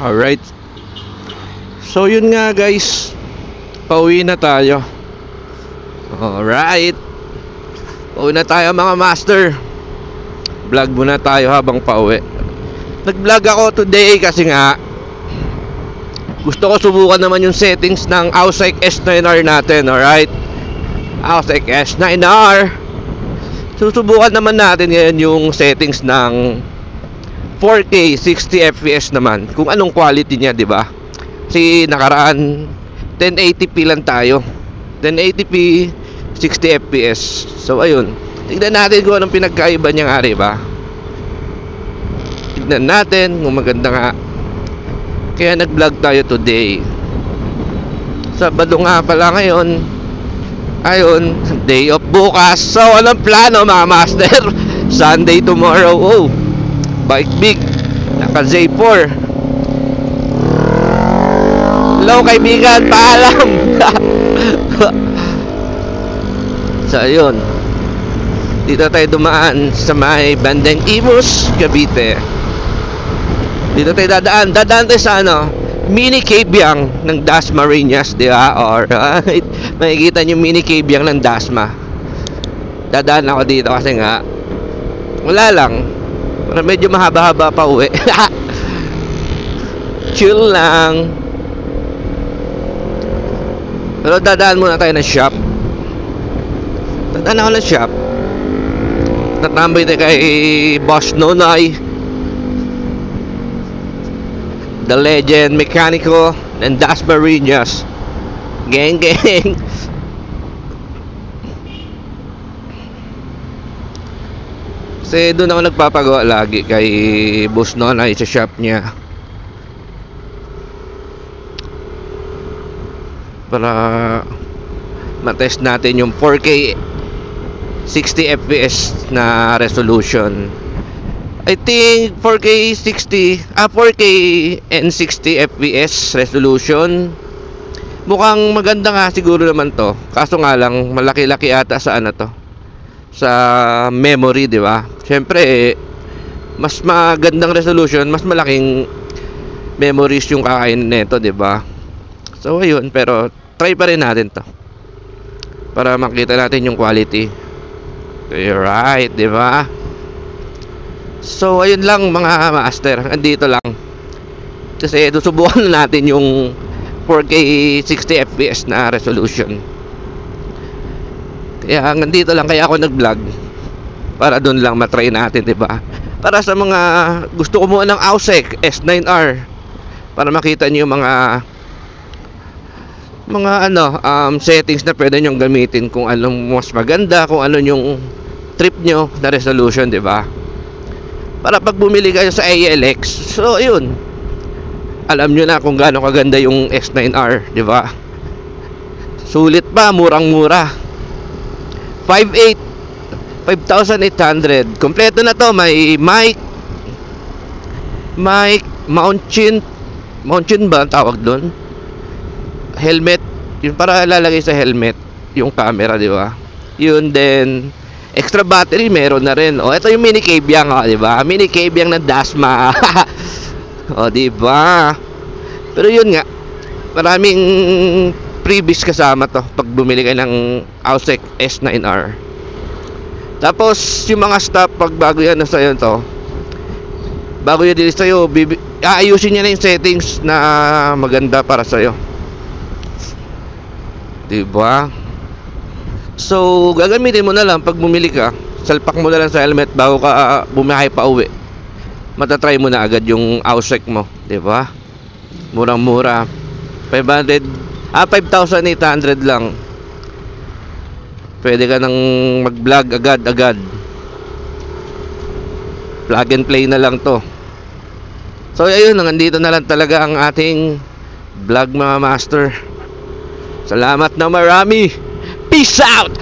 Alright. So yun nga guys, pauwi na tayo. Alright, pauwi na tayo mga master. Vlog muna tayo habang pauwi. Nag-vlog ako today kasi nga gusto ko subukan naman yung settings ng Ausec S9R natin. Alright, Ausec S9R. Susubukan naman natin ngayon yung settings ng 4K 60 fps naman, kung anong quality niya, di ba? Kasi nakaraan 1080p lang tayo, 1080p 60 fps. So ayun, tignan natin kung anong pinagkaiba niya nga, di ba? Tignan natin kung maganda nga. Kaya nag-vlog tayo today. Sabado nga pala ngayon. Ayun, day off bukas. So anong plano mga master? Sunday tomorrow. Oh, bike big, naka Z4. Hello kaibigan, paalam. So ayun, dito tayo dumaan sa may bandang Imus, Cavite. Dito tayo dadaan tayo sa ano, mini Cabiang ng Dasmariñas, di ba? Alright, makikita nyo mini Cabiang ng Dasma. Dadaan ako dito kasi nga wala lang, medyo mahaba-haba pa uwi. Chill lang. Pero dadaan muna tayo ng shop. Dadaan ako ng shop. Tatambay tayo kay Boss Nonoy, the legend mechanical and Dasmariñas. Gang gang. Kasi doon ako nagpapagawa lagi kay Boss Nonoy sa shop niya, para matest natin yung 4K 60 fps na resolution. I think 4K 4K and 60 fps resolution. Mukhang maganda nga siguro naman to. Kaso nga lang malaki-laki ata sa ano to, sa memory, di ba? Siyempre, mas magandang resolution, mas malaking memories yung kakainin nito, di ba? So ayun, pero try pa rin natin to para makita natin yung quality. Right, di ba? So ayun lang mga master, andito lang kasi susubukan na natin yung 4K 60 fps na resolution. Kaya nandito lang, kaya ako nag-vlog para doon lang matry natin, di ba? Para sa mga gusto kumuha ng Ausec S9R, para makita niyo yung mga settings na pwede nyo gamitin, kung anong mas maganda, kung ano yung trip nyo na resolution, di ba? Para pag bumili kayo sa ALX, so ayun, alam nyo na kung gaano kaganda yung S9R, di ba? Sulit pa, murang-mura, 5,800. Kompleto na to, may mic, mount chin ba ang tawag doon? Helmet, yun para lalagay sa helmet yung camera, di ba? Yun din, extra battery meron na rin. Ito yung mini Cabiang, di ba? Mini Cabiang ng Dasma. Di ba? Pero yun nga, maraming previous kasama to pag bumili kayo ng Ausec S9R. Tapos yung mga stuff, pag bago yan na sa'yo to, bago yan din sa'yo, aayusin niya na yung settings na maganda para sa'yo, diba? So gagamitin mo na lang pag bumili ka, salpak mo na lang sa helmet bago ka bumiyahe pa uwi. Matatry mo na agad yung Ausec mo, diba? Murang-mura, 5,800 lang. Pwede ka nang mag-vlog agad-agad. Plug and play na lang to. So ayun, nandito na lang talaga ang ating vlog mga master. Salamat na marami. Peace out.